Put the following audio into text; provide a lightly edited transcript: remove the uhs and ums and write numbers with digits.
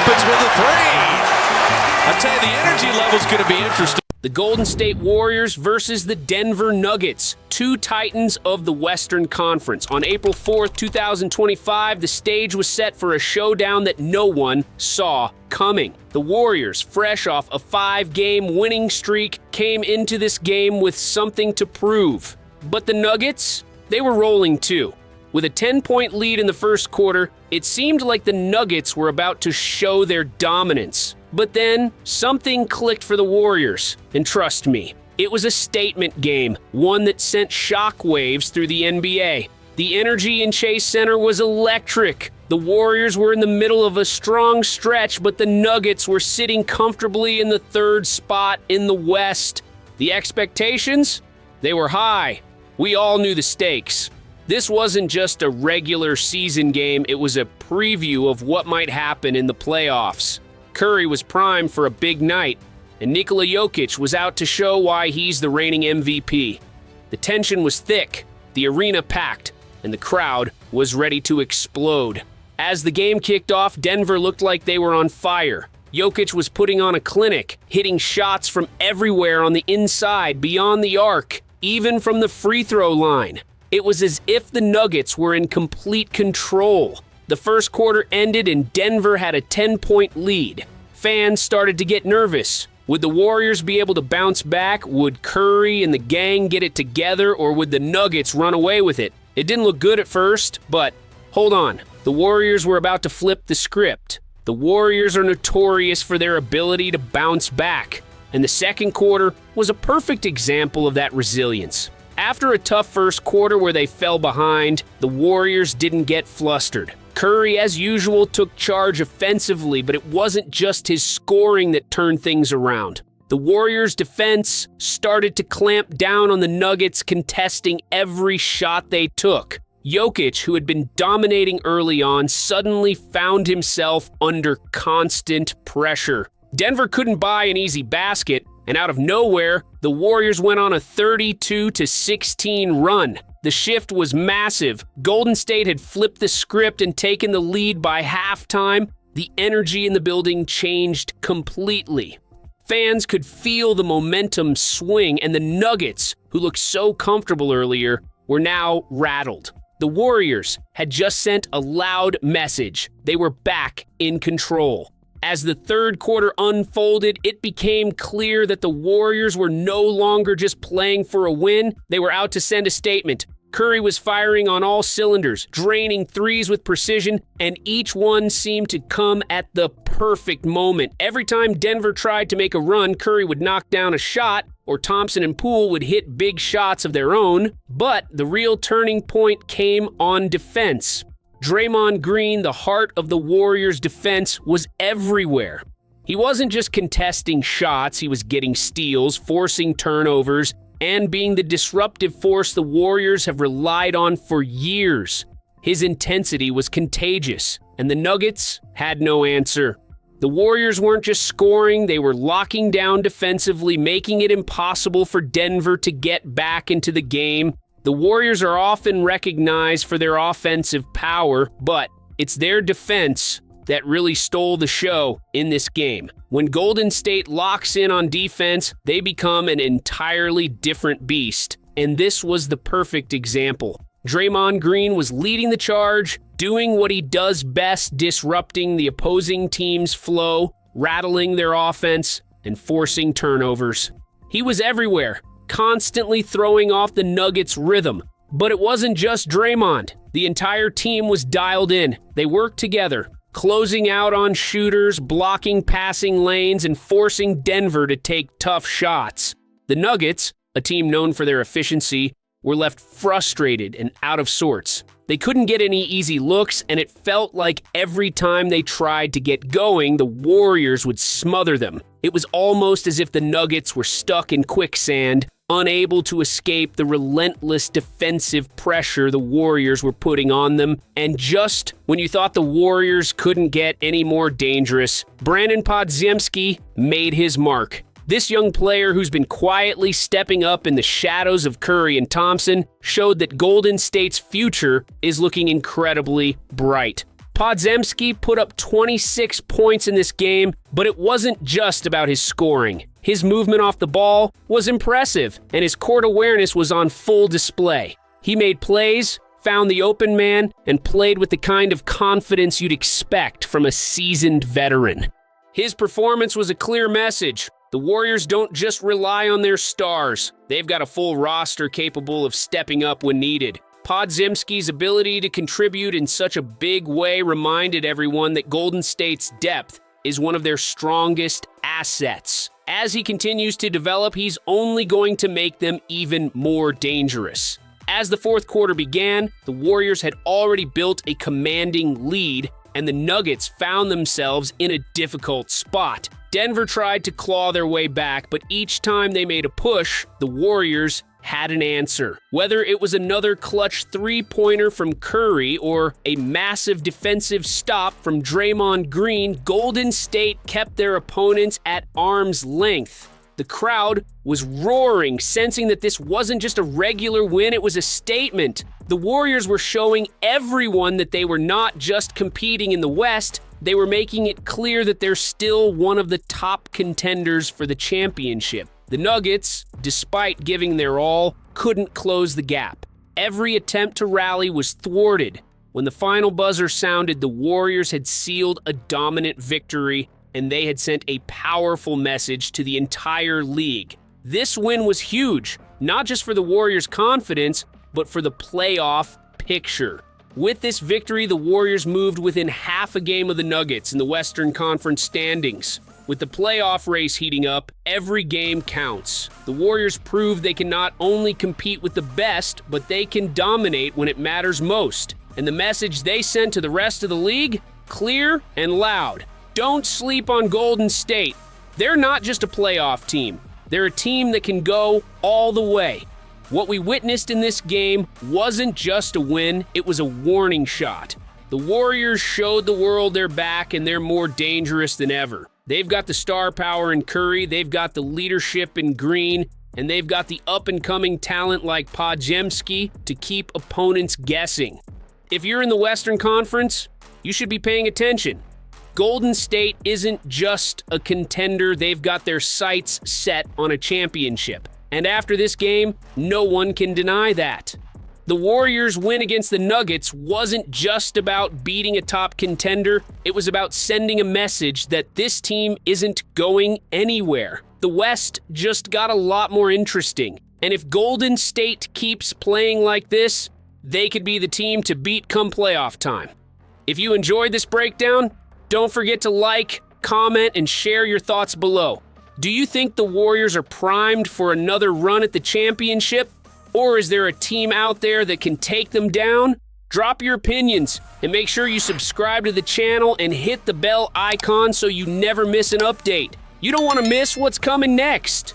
opens with a three. I tell you, the energy level's going to be interesting. The Golden State Warriors versus the Denver Nuggets, two titans of the Western Conference. On April 4th, 2025, the stage was set for a showdown that no one saw coming. The Warriors, fresh off a 5-game winning streak, came into this game with something to prove. But the Nuggets, they were rolling too. With a 10-point lead in the first quarter, it seemed like the Nuggets were about to show their dominance. But then, something clicked for the Warriors. And trust me, it was a statement game, one that sent shockwaves through the NBA. The energy in Chase Center was electric. The Warriors were in the middle of a strong stretch, but the Nuggets were sitting comfortably in the third spot in the West. The expectations? They were high. We all knew the stakes. This wasn't just a regular season game, it was a preview of what might happen in the playoffs. Curry was primed for a big night, and Nikola Jokic was out to show why he's the reigning MVP. The tension was thick, the arena packed, and the crowd was ready to explode. As the game kicked off, Denver looked like they were on fire. Jokic was putting on a clinic, hitting shots from everywhere on the inside, beyond the arc, even from the free throw line. It was as if the Nuggets were in complete control. The first quarter ended and Denver had a 10-point lead. Fans started to get nervous. Would the Warriors be able to bounce back? Would Curry and the gang get it together, or would the Nuggets run away with it? It didn't look good at first, but hold on. The Warriors were about to flip the script. The Warriors are notorious for their ability to bounce back, and the second quarter was a perfect example of that resilience. After a tough first quarter where they fell behind, the Warriors didn't get flustered. Curry, as usual, took charge offensively, but it wasn't just his scoring that turned things around. The Warriors' defense started to clamp down on the Nuggets, contesting every shot they took. Jokic, who had been dominating early on, suddenly found himself under constant pressure. Denver couldn't buy an easy basket, and out of nowhere, the Warriors went on a 32-16 run. The shift was massive. Golden State had flipped the script and taken the lead by halftime. The energy in the building changed completely. Fans could feel the momentum swing, and the Nuggets, who looked so comfortable earlier, were now rattled. The Warriors had just sent a loud message. They were back in control. As the third quarter unfolded, it became clear that the Warriors were no longer just playing for a win. They were out to send a statement. Curry was firing on all cylinders, draining threes with precision, and each one seemed to come at the perfect moment. Every time Denver tried to make a run, Curry would knock down a shot, or Thompson and Poole would hit big shots of their own. But the real turning point came on defense. Draymond Green, the heart of the Warriors' defense, was everywhere. He wasn't just contesting shots, he was getting steals, forcing turnovers, and being the disruptive force the Warriors have relied on for years. His intensity was contagious, and the Nuggets had no answer. The Warriors weren't just scoring, they were locking down defensively, making it impossible for Denver to get back into the game. The Warriors are often recognized for their offensive power, but it's their defense that really stole the show in this game. When Golden State locks in on defense, they become an entirely different beast, and this was the perfect example. Draymond Green was leading the charge, doing what he does best, disrupting the opposing team's flow, rattling their offense, and forcing turnovers. He was everywhere, constantly throwing off the Nuggets' rhythm. But it wasn't just Draymond. The entire team was dialed in. They worked together, closing out on shooters, blocking passing lanes, and forcing Denver to take tough shots. The Nuggets, a team known for their efficiency, were left frustrated and out of sorts. They couldn't get any easy looks, and it felt like every time they tried to get going, the Warriors would smother them. It was almost as if the Nuggets were stuck in quicksand, unable to escape the relentless defensive pressure the Warriors were putting on them. And just when you thought the Warriors couldn't get any more dangerous, Brandon Podziemski made his mark. This young player, who's been quietly stepping up in the shadows of Curry and Thompson, showed that Golden State's future is looking incredibly bright. Podziemski put up 26 points in this game, but it wasn't just about his scoring. His movement off the ball was impressive, and his court awareness was on full display. He made plays, found the open man, and played with the kind of confidence you'd expect from a seasoned veteran. His performance was a clear message. The Warriors don't just rely on their stars. They've got a full roster capable of stepping up when needed. Podziemski's ability to contribute in such a big way reminded everyone that Golden State's depth is one of their strongest assets. As he continues to develop, he's only going to make them even more dangerous. As the fourth quarter began, the Warriors had already built a commanding lead, and the Nuggets found themselves in a difficult spot. Denver tried to claw their way back, but each time they made a push, the Warriors had an answer. Whether it was another clutch three-pointer from Curry or a massive defensive stop from Draymond Green, Golden State kept their opponents at arm's length. The crowd was roaring, sensing that this wasn't just a regular win, it was a statement. The Warriors were showing everyone that they were not just competing in the West, they were making it clear that they're still one of the top contenders for the championship. The Nuggets, despite giving their all, couldn't close the gap. Every attempt to rally was thwarted. When the final buzzer sounded, the Warriors had sealed a dominant victory, and they had sent a powerful message to the entire league. This win was huge, not just for the Warriors' confidence, but for the playoff picture. With this victory, the Warriors moved within half a game of the Nuggets in the Western Conference standings. With the playoff race heating up, every game counts. The Warriors proved they can not only compete with the best, but they can dominate when it matters most. And the message they sent to the rest of the league? Clear and loud. Don't sleep on Golden State. They're not just a playoff team. They're a team that can go all the way. What we witnessed in this game wasn't just a win, it was a warning shot. The Warriors showed the world they're back and they're more dangerous than ever. They've got the star power in Curry, they've got the leadership in Green, and they've got the up-and-coming talent like Podziemski to keep opponents guessing. If you're in the Western Conference, you should be paying attention. Golden State isn't just a contender, they've got their sights set on a championship. And after this game, no one can deny that. The Warriors' win against the Nuggets wasn't just about beating a top contender, it was about sending a message that this team isn't going anywhere. The West just got a lot more interesting, and if Golden State keeps playing like this, they could be the team to beat come playoff time. If you enjoyed this breakdown, don't forget to like, comment, and share your thoughts below. Do you think the Warriors are primed for another run at the championship? Or is there a team out there that can take them down? Drop your opinions and make sure you subscribe to the channel and hit the bell icon so you never miss an update. You don't want to miss what's coming next.